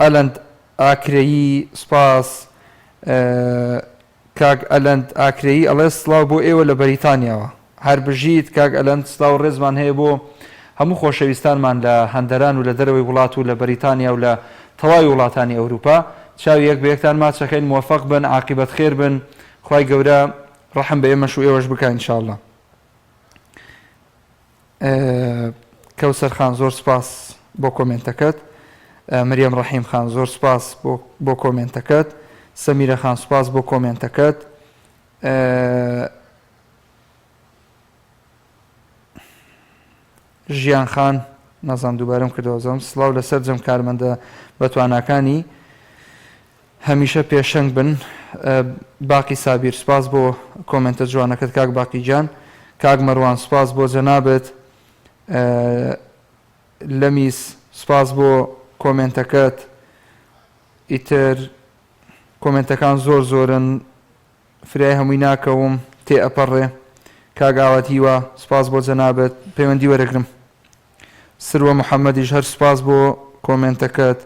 ئەلەند ئاکرەیی سپاس کاک ئەلەند ئاکرەیی ئەڵێ سڵاو بۆ ئێوە لە بەریتانیاوە هەر بژیت کاک ئەلەند سڵاو ڕێزمان هەیە بۆ هەموو خۆشەویستانمان لە هەندەران و لە دەرەوەی وڵات و لە بەریتانیا و لە تەواوی وڵاتانی ئەوروپا چاوی یەک بە یەکتان ماچەکەین موفق بن عاقبەت خێر بن خوای گەورە ڕەحم بە ئێمەش و ئێوەش بکە ئینشاءڵڵا کەوسەر خان زۆر سپاس بۆ کۆمنتەکەت مریەم ڕەحیم خان زۆر سپاس بۆ کۆمنتەکەت سەمیرە خان سپاس بۆ کۆمنتەکەت ژیان خان نازام دووبارەم کردەوەزەم سڵاو لەسەر جەم کارمەندە بەتواناکانی هەمیشە پێشەنگ بن باقی سابیر سپاس بۆ کۆمنتە جوانەکەت کاک باقی جان کاک مەروان سپاس بۆ جەنابەت لەمیس سپاس بۆ کۆمنتەکەت ئیتر کۆمنتەکان زۆر زۆرن فرای هەمووی ناکەوم تێ ئەپەڕێ کاک ئاواتیوە سپاس بۆ جەنابەت پەیوەندی وەرەگرم سروە محەممەدیش هەر سپاس بۆ کۆمنتەکەت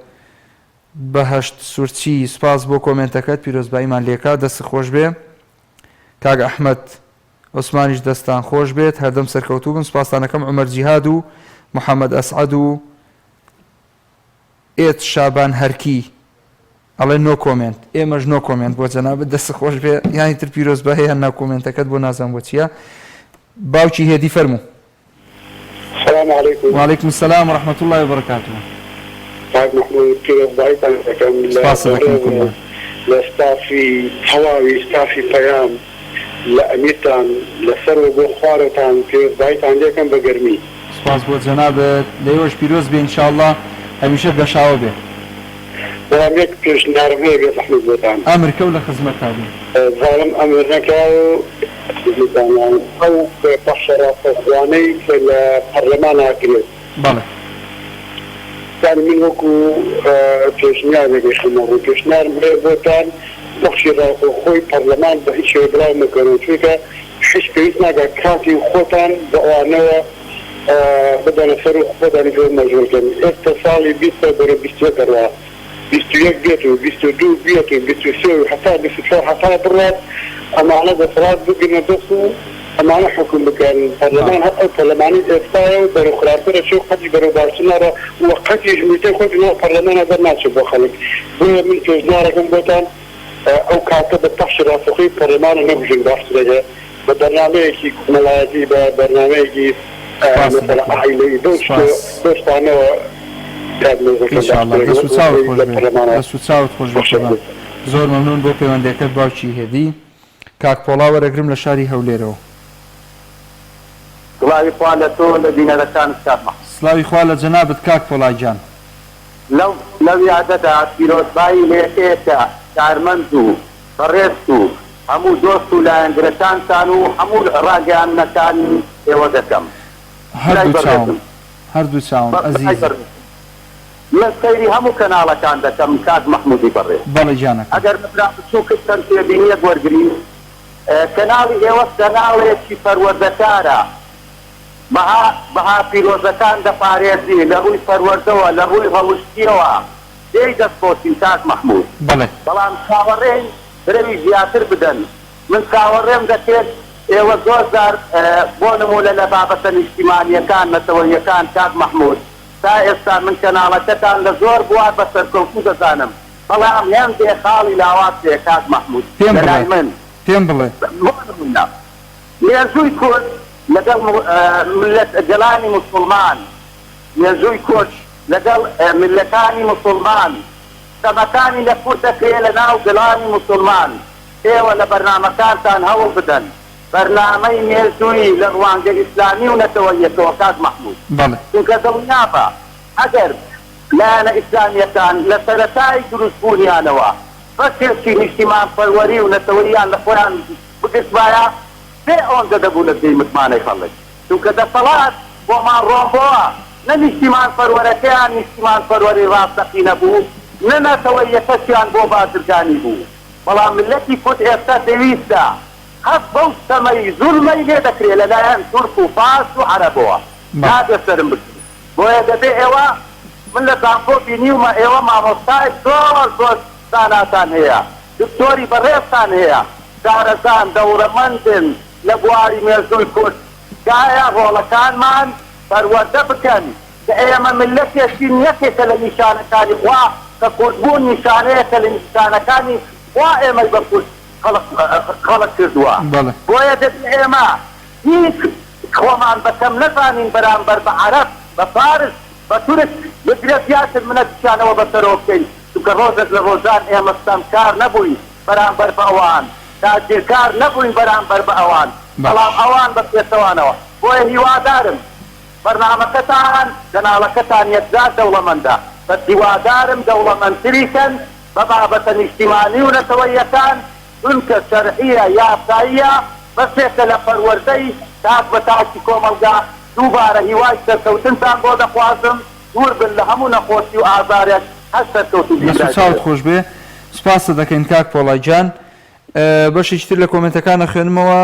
بەهەشت سوورچی سپاس بۆ کۆمنتەکەت پیرۆزباییمان لێکا دەست خۆش بێ کاک ئەحمەد عوسمانیش دەستان خۆش بێت هەردەم سەرکەوتوو بن سپاسانەکەم عومەر جیهاد و محەممەد ئەسعەد و ئێت شابان هەرکی ئەڵێ نۆ کۆمنت ئێمەش نۆ کۆمنت بۆ جەنابەت دەست خۆش بێ یانی تر پیرۆز بە هەیە ناو کۆمنتەکەت بۆ نازان بۆ چییە باوکی هێدی فەرموو السلام عليكم. وعليكم السلام ورحمة الله وبركاته. طيب محمود كيف ضايت سپاسەکەم لستافي هواوي ستافي بيام لأميتان لسر وبو خوارتان كيف ضايت عندكم بقرمي. سپاس بۆ جەنابەت لەیەوەش پیرۆز بێ ئینشاءالله هەمیشە گەشاوە بێ. واميك بيش نارمي بيت محمود بوتان. ئەمر کەو لە خزمەتتا بێ. ظالم أمر نكاو أو بشر فضواني في البرلمان أكريت. بله. كان من وكو بيشنيار بيخدمه بيشنيار بوتان بخشي خوي برلمان بهيش يبلاو مكانو فيك حش بيتنا كاتي خوتان بقوانوا بدنا نفرق بدنا نقول مجهول كان اتصالي بيتا برو بيستوى دروا بيستوى بيتو بيستوى بيتو بيستوى حتى بيستوى حتى برات أما على دفرات بقينا دخو أما على حكم بكان البرلمان حتى البرلماني تستايو برو خلافة شو قد برو بارسنارا وقت يجميتين خود إنه البرلمان هذا ما تشبه خلق بويا من توزنارا كم بوتان أو كاتب التحشر رافقي البرلمان نبجن بحث ببرنامج ملاياتي ببرنامج مثلا عائلي دوست أنا إن شاء الله دەست و چاوت خۆش بێت دەست و چاوت خۆش بێت زۆر مەمنون بۆ پەیوەندیەکەت باوکی هێدی کاک پۆڵا وەرەگرم لە شاری هەولێرەوە سڵاوی خوا لە تۆ لە بینەرەکان کاتمە سڵاوی خوا لە جەنابەت کاک پۆڵای جان لەو یادەدا پیرۆزبایی لێکێکە کارمەند و بەڕێست و هەموو دۆست و لایەنگرەکانتان و هەموو ڕاگەیاندنەکانی ئێوە دەکەم هەردوو چاوم ئەزیز من سەیری هەموو کەناڵەکان دەکەم کاک مەحموودی بەڕێ بەڵێ جانەکە ئەگەر مەبرا بچووکتان تێبینیەک وەرگری کەناڵی ئێوە کەناڵێکی پەروەردەکارە بەها پیرۆزەکان دەپارێزی لە ڕووی پەروەردەوە لە ڕووی هەڵوشتیەوە دێی دەستخۆشین کاک مەحموود بەڵام چاوەڕێن برەوی زیاتر بدەن من چاوەڕێم دەکرێت ئێوە زۆر جار بۆ نمونە لە بابەتە نیشتیمانیەکان نەتەوەیەکان کاک مەحموود تا ئێستا من کەناڵەکەتان لە زۆر بوار بە سەرکەوتوو دەزانم بەڵام هێم دێ خاڵی لاوات دێ کاک مەحموود لەلای من پێم بڵێ بۆ نمونە مێژووی کورد لەگەڵ گەلانی موسڵمان مێژووی کورد لەگەڵ ملەتانی موسڵمان سەمەکانی لە کورد دەکرێت لە ناو گەلانی موسڵمان ئێوە لە بەرنامەکانتان هەوڵ بدەن بەرنامەی مێژووی لە ڕوانگە ئیسلامی و نەتەوەیەکەوە کاک مەحموود چونکە دڵنیابە ئەگەر لایەنە ئیسلامیەکان لە سەرەتای دروستبوونیانەوە بەسێکی نیشتیمان پەروەری و نەتەوەییان لە خۆیان بگرتوایە بێ ئەوەندە دەبوو لە دەی متمانەی خەڵک چونکە دەسەڵات بۆمان ڕۆمبۆوە نە نیشتیمان پەروەرەکەیان نیشتیمان پەروەری ڕاستەقینە بوو نە نەتەوەیەکەشیان بۆ بازرگانی بوو بەڵام ملەتی کورد ئێستا پێویستە هەست بەو سەمەی زوڵمەی لێ دەکرێت لەلایەن تورک و فارس و عەرەبەوە نابێت سەرم بکرێت بۆیە دەبێ ئێوە من لە زانکۆ بینیومە ئێوە مامۆستای زۆر زۆر زاناتان هەیە دکتۆری بەڕێزتان هەیە شارەزان دەوڕەمەندن لە بواری مێژووی کورد گایە ڕۆڵەکانمان پەروەردە بکەن کە ئێمە ملەتێکی یەکێکە لە نیشانەکانی خوا کە کوردبوون نیشانەیەکە لە نیشانەکانی خوا ئێمەی بە کورد خەڵک کردووە بۆیە دەبێت ئێمە هیچ خۆمان بەکەم نەزانین بەرامبەر بە عەرەب بە فارس بە تورک بگرێت زیاتر منەتیشانەوە بەسەرەوە بکەین چونکە ڕۆژێک لە ڕۆژان ئێمە ستەمکار نەبووین بەرامبەر بە ئەوان تاجیرکار نەبووین بەرامبەر بە ئەوان بەڵام ئەوان بە پێچەوانەوە بۆیە هیوادارم بەرنامەکەتان کەناڵەکەتان یەکجار دەوڵەمەندە بە هیوادارم دەوڵەمەندتریکەن بە بابەتە نیشتیمانی و نەتەوەیەکان چونکە شەرعیە یاساییە بەسێکە لە پەروەردەی تاک بە تاکی کۆمەلگا دووبارە هیوای سەرکەوتنتان بۆ دەخوازم دوور بن لە هەموو نەخۆشی و ئازارێک هەر سەرکەوتن چاوت خۆش بێ سپاسە دەکەین کاک پۆڵای جان بەشێکی تر لە کۆمنتەکانە خوێنمەوە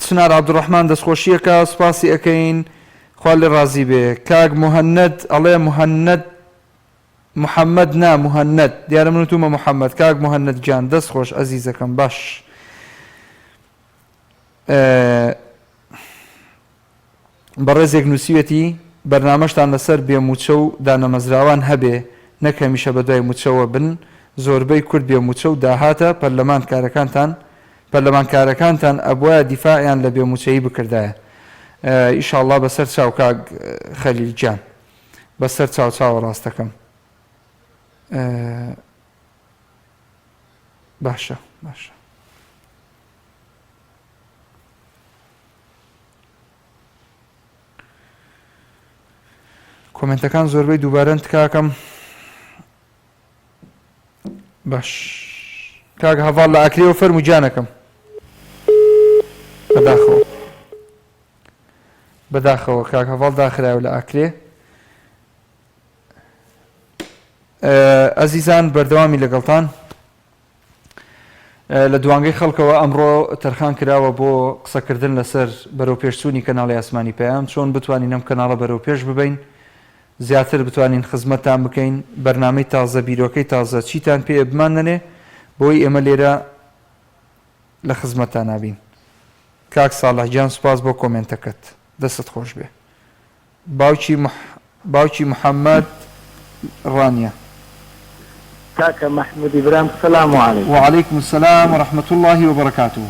چنار عەبدوڕەحمان دەستخۆشیەکە سپاسی ئەەکەین خوا لێ ڕازی بێ کاک موهەنەد ئەڵێ موهەنەد محەممەد نا موهەنەد دیارە منوتومە محەممەد کاک موهەنەد گیان دەست خۆش ئەزیزەکەم باش بەڕێزێک نووسیوەتی بەرنامەشتان لەسەر بێموچە و دانەمەزراوان هەبێ نەک هەمیشە بەدوای موچەوە بن زۆربەی کورد بێموچە و داهاتە پەرلەمانکارەکانتان ئەبووە دیفاعیان لە بێموچەیی بکردایە. ئیشاءالله بەسەر چاو کاک خەلیلجان بەسەر چاو ڕاستەکەم. باشە کۆمنتەکان زۆربەی دووبارەن تکاکەم. باش کاک هەڤاڵ لە ئاکرێەوە فەرموو جانەکەم. بەداخەوە کاک هەڤاڵ داخرایەوە لە ئاکرێ. ئەزیزان بەردەوامی لەگەڵتان لە دوانگەی خەڵکەوە ئەمڕۆ تەرخان کراوە بۆ قسەکردن لەسەر بەرەو پێشچوونی کەناڵی ئاسمانی پەیام، چۆن بتوانین ئەم کەناڵە بەرەو پێش ببین، زیاتر بتوانین خزمەتتان بکەین، بەرنامەی تازە بیرۆکەی تازە چیتان پێ بمانەنێ بۆی ئێمە لێرە لە خزمەتتان نابین. کاک ساڵح گیان سوپاس بۆ کۆمنتەکەت، دەستت خۆش بێ. باوکی محەممەد ڕانیە. كاكا محمود إبراهيم السلام عليكم. وعليكم السلام ورحمة الله وبركاته.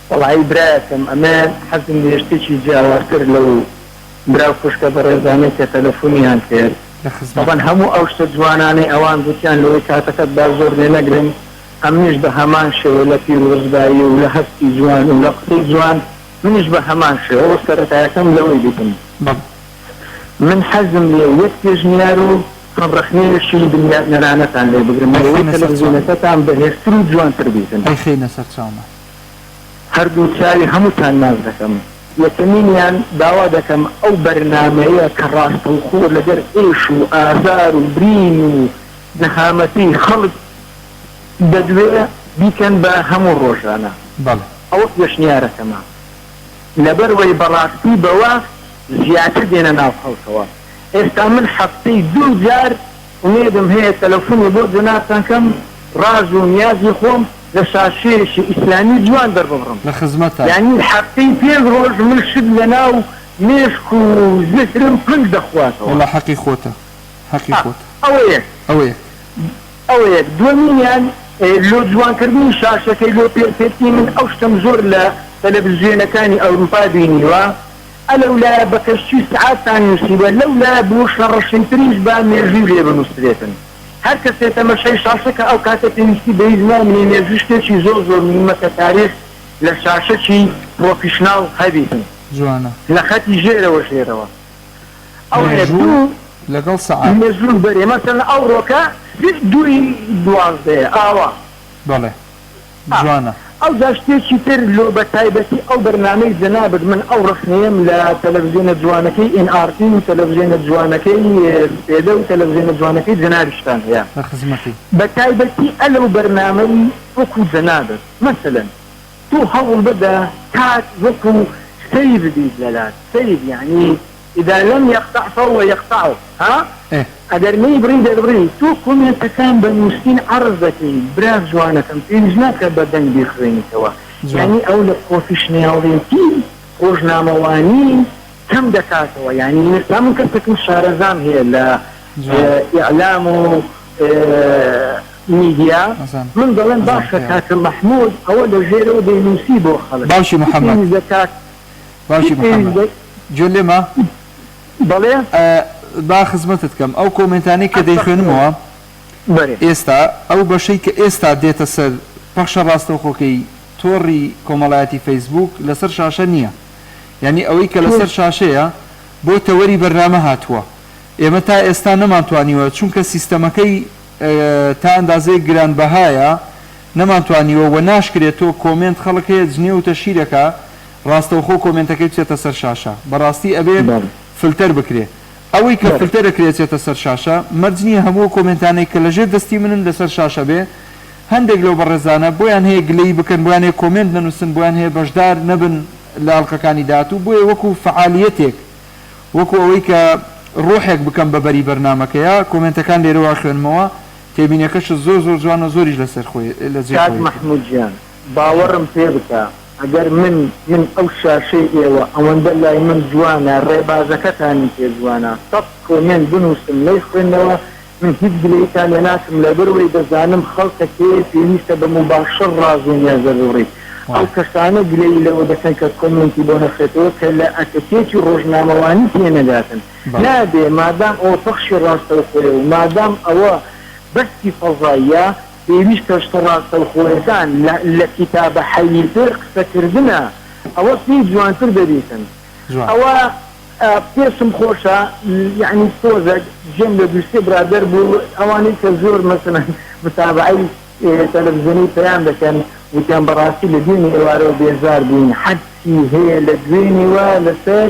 والله إبراهيم أمان حسن يشتكي جاواتر لو براو كشكا برزاني كتلفوني هانتير طبعا همو أوشت جواناني أوان بوتيان لو كاتكت بازور لنقرم أمنيش بهمان شي ولا في رزباي ولا هفتي جوان ولا قطي جوان منيش بهمان شي وصرت عيكم لو يدكم من حزم لي يتجنيارو فبرخني الشيء بالله نرانا عن اللي بقرم التلفزيون تاعم بهسترو جوان تربيتن أي خينا صرت شاما هردو تالي همو تان ناس دكم يتمين يعني دعوة دكم أو برنامج كراس وخور لجر إيش وآثار وبرين ونهامتي خلط بدوية بيكن بهمو الروجانا بل أو يشنيارة كمان لبروي براستي بواف زيادة دينا ناف خلطوا استعمل حقتي 2 جار ونيدم هي تلفوني برضو ناسا كم رازو نيازي خوم لشاشيش إسلامي جوان در ببرم لخزمتها يعني حقي فين روج من شد لناو ميشكو زفرم كل دخواته والله حقي خوته اويك دومين يعني لو جوان كرمين شاشة كي لو بيرتي من اوشتم زور لتلفزيون كاني او مبابيني لولا بكشي ساعات ثاني يصيبه لولا بوش رشين تريج بقى ميرجي لي بنصريتن هر كسي تمشي شاشك او كاتب نسي بيزنا من يرجيش شي زور من مكة تاريخ لشاشة شي بروفيشنال هابيتن جوانا لخاتي جيرة وشيرة او يبدو لقل ساعات مزول بري مثلا او روكا دوي دواز دي بله جوانا او داشتي تر لو بتايبتي او برنامج جنابك من او رسميم لتلفزيون جوانكي ان ار تي وتلفزيون جوانكي سيدا وتلفزيون جوانكي جنابشتان يا خدمتي بتايبتي الو برنامج وكو جنابك مثلا تو هول بدا كات وكو سيف دي دلالات سيف يعني اذا لم يقطع فهو يقطعه ها ايه أدرني بريد تو كم يتكلم بنوستين عرضتي براف جوانكم في جناك بدن بيخريني توا يعني أول بروفيشنال تيم روجنا موانين كم دكاتوا يعني لا ممكن تكون شارزان هي إعلام ميديا من ضمن باشا كاتب محمود أول جيرو دي نسيبه خلص باشي محمد جولي ما بلى با خزمەتت کەم ئەو کۆمنتانەی کە دەیخوێنمەوە ئێستا ئەو بەشەی کە ئێستا دێتە سەر پەخشە ڕاستەوخۆکەی تۆڕی کۆمەڵایەتی فەیسبوک لەسەر شاشە نییە، یعنی ئەوەی کە لەسەر شاشەیە بۆ تەوەری بەرنامە هاتووە. ئێمە تا ئێستا نەمانتوانیوە چونکە سیستەمەکەی تا ئەندازەی گرانبەهایە نەمانتوانیوە و ناشکرێت تۆ کۆمنت خەڵک هەیە جنێ و تەشیرەکە ڕاستەوخۆ کۆمنتەکەی بچێتە سەر شاشە، بەڕاستی ئەبێ فلتەر بکرێ. ئەوەی کە فلتەر دەکرێتێتە سەر شاشە مەرج نییە هەموو کۆمنتانەی کە لەژێر دەستی منن لەسەر شاشە بێ هەندێک لەو بەڕێزانە بۆیان هەیە گلەی بکەن، بۆیان هەیە کۆمنت نەنووسن، بۆیان هەیە بەشدار نەبن لە ئەڵلقەکانی داهاتوو، بۆیە وەکو فعالیەتێک وەکو ئەوەی کە ڕۆحێک بکەم بەبەری بەرنامەکەیە کۆمنتەکان لێرەوە خوێنمەوە تێبینەکەش زۆر جوانە زۆریش لەسەر خۆی لە جێ محمود جیان باوەڕم پێ بکە ئەگەر من ئەو شاشەی ئێوە ئەوەندە لای من جوانە ڕێبازەکەتانی پێ جوانە سەد کۆمێن بنووسم لەی خوێندنەوە من هیچ گلەیتان لێ ناکەم لەبەرەوەی دەزانم خەڵکەکێ پێویستە بە مباشر ڕازوونیا زەروری ئەو کەسانە گلەی لەوە دەکەن کە کۆمنتی بۆ نەخێتەوە کە لە ئەتەکێکی ڕۆژنامەوانی پێ نەداتن نابێ مادام ئەوە پەخشی ڕاستەوخۆیە و مادام ئەوە بەستی فەزاییە پێویستە شتە ڕاستەوخۆیەکان لە کتابە حەییتر قسەکردنە ئەوە پێی جوانتر دەبیتن ئەوە پێشم خۆشە یعنی تۆزە جێم لە دووسێ برادەر بوو ئەوانەی کە زۆر مەسەڵەن متابعەی تەلەڤیزیۆنی پەیام دەکەن وتیان بەڕاستی لە دوێنێ ئێوارەوە بێزار بووین حەدسی هەیە لە دوێنێوە لەسەر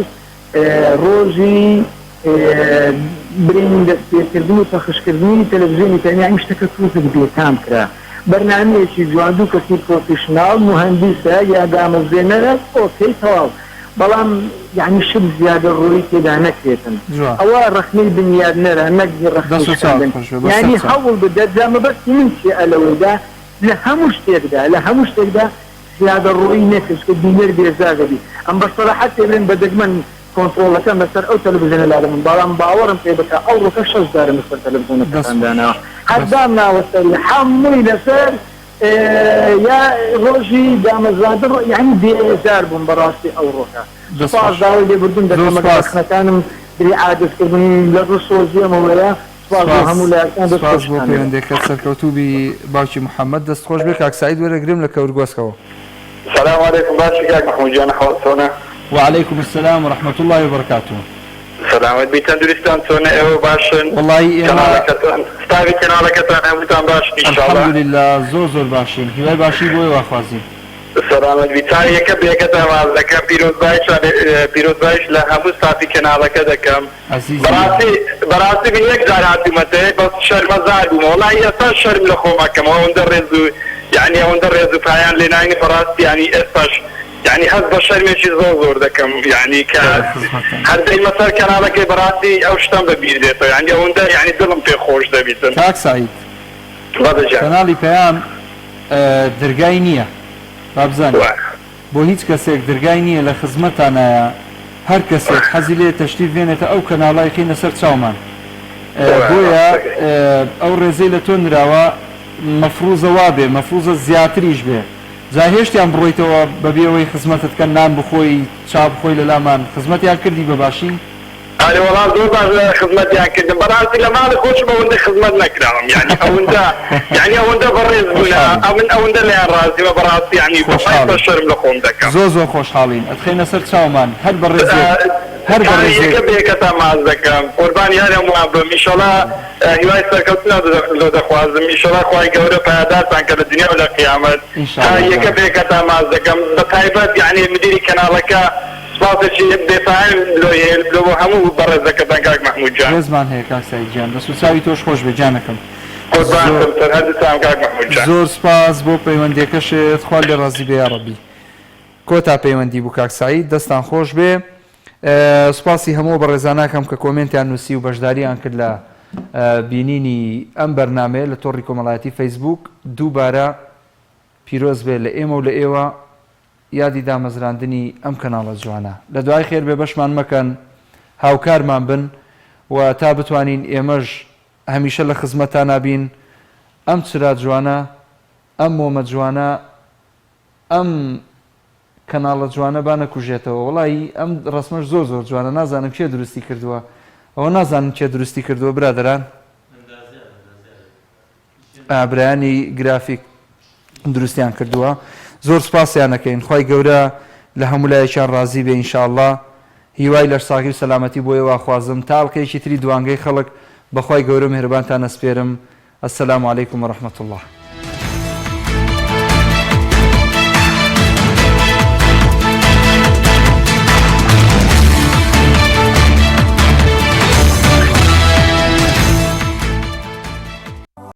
ڕۆژی برین دەستپێکردن و پەخشکردنی تەلەڤیزیۆنی پەیام یعنی شتەکە تووزت بێتام کرا بەرنامەیەکی جوان دوو کەسی پرۆفیشناڵ مهندسە یا دامەزێنەرە ئۆکەی تەواو بەڵام یعنی شت زیادە ڕووی تێدا نەکرێتن ئەوە ڕخنەی بنیادنەرە نەک ڕخنەی یعنی هەوڵ بدەت جامەبەستی من چێ ئەلەوەدا لە هەموو شتێکدا زیادە ڕووی نەکرد کە بینەر بێزار دەبی ئەم بەسەراحەت تێبرێن بە دەگمەن کۆنترۆڵەکە بەسەر ئەو تەلەڤیزیۆنە لادە من بەڵام باوەڕم پێ بکە ئەو ڕۆکە 6 دارە بەسەر تەلەڤیزیۆنەکەداناوە هەردام ناوەسەری هەمووی لەسەر یا ڕۆژی دامەزادن یعنی بێزار بووم بەڕاستی ئەو ڕۆکە سپاس داوای لێبوردن دەکەمە ڕخنەکانم بری عادەتکردن لە ڕۆژ سۆزیەمەوەیە هەموو لایەکان سپاس بۆ پەیوەندێکە سەرکەوتوبی باوکی محەممەد دەستخۆش بێ کاک سعید وەرەگرم لە کەورگۆسکەوە سلام علیکم باشی کاک محمود جان حواسۆنە وعليكم السلام ورحمة الله وبركاته. سلامت بی تندرستان چۆنە ئێوە باشن والله ستاوی کەناڵەکەتان هەمووتان باش ئینشاءالله الحمدلله زۆر باشین هیوای باشی بۆی واخوازی سلامت بی تا یەکە بێکەتە واز دەکەم پیرۆزبایش لە هەموو ستافی کەناڵەکە دەکەم بەڕاستی بین یەک جار هاتوومەتەوە بەس شەرمەزار بوومە وڵی ئێستا شەرم لە خۆمەکەم ئەوەندە ڕێز و یعنی ئەوەندە ڕێز و پایان لێنانی بەڕاستی ینی ئێستاش يعني هەز بە شەرمێکی زۆر دەکەم یعنی کە هەردەی مەسەر کەناڵەکەی بەڕاستی ئەو شتم بەبیر دێتەوە یعنی ئەوەندە یعنی دڵم پێ خۆش دەبیتن کاک سعید کەناڵی پەیام دەرگای نییە بابزانێت بۆ هیچ کەسێک دەرگای نییە لە خزمەتانایە هەر کەسێک حەزی لێ تەشریف بێنێتە ئەو کەناڵای خینە سەر چاومان بۆیە ئەو ڕێزەی لە تۆ نراوە مەفروزە وا بێ مەفروزە زیاتریش بێ جا هێشتیان بڕۆیتەوە بەبێەوەی خزمەتت کە نان بخۆی چا بخۆی لە لامان خزمەتیان کردی بەباشی ئەرێ وەڵام زۆر باش خزمەتیان کردم بەڕاستی لە ماڵی خۆشم ئەوەندە خزمەت نەکراوم یعنی ئەوەندە بەڕێز بوونە ئەوەندە لەیان ڕازیوە بەڕاستی یعنی بە شەرم لە خۆم دەکەم زۆر خۆشحاڵین ئەتخینە سەر چاومان هەر یەکە بێکەتا ماز دەکەم قوربانی هەرێ وڵام بم ئینشەڵا هیوای سەرکەوتنە لۆ دەخوازم ئینشەڵا خوای گەورە پایدارتان کە لە دنیا و لە قیامەت یەکە بێکەتا ماز دەکەم بە تایبەت یعنی مدیری کەناڵەکە سپاسێکی بێتایم لۆ هەموو بەڕێزەکەتان کاک محمود جان ڕێزمان هەیە کاک سعید جان دەست و چاوی تۆش خۆش بێ جانەکەم زۆر سپاس بۆ پەیوەندێکەشت خوا لێ ڕازی بێ یا ڕەبی کۆتا پەیوەندی بوو کاک سعید دەستان خۆش بێ سپاسی هەموو بەڕێزاناکەم کە کۆمنتیان نووسی و بەشداریان کرد لە بینینی ئەم بەرنامەیە لە تۆڕی کۆمەڵایەتی فەیسبوک دووبارە پیرۆز بێ لە ئێمە و لە ئێوە یادی دامەزراندنی ئەم کەناڵە جوانە لە دوای خێر بێ بەشمان مەکەن هاوکارمان بن و تا بتوانین ئێمەش هەمیشە لە خزمەتان نابین ئەم چرا جوانە ئەم مۆمە جوانە ئەم کەناڵە جوانە با نەکوژێتەوە وڵی ئەم ڕسمەش زۆر جوانە نازانم کێ دروستی کردووە ئەوە نازانم کێ دروستی کردووە برادەران برایانی گرافیک دروستیان کردووە زۆر سپاسیانەکەین خی گەورە لە هەموو لایەکیان ڕازی بێ ئینشاءالله هیوای لەش ساغیر سەلامەتی بۆیە واخوازم تاڵقەیەکی تری دوانگەی خەڵک بەخوای گەورە مهربانتان ئەسپێرم ئەسەلامو عەلەیکوم وەڕەحمەتوڵڵاه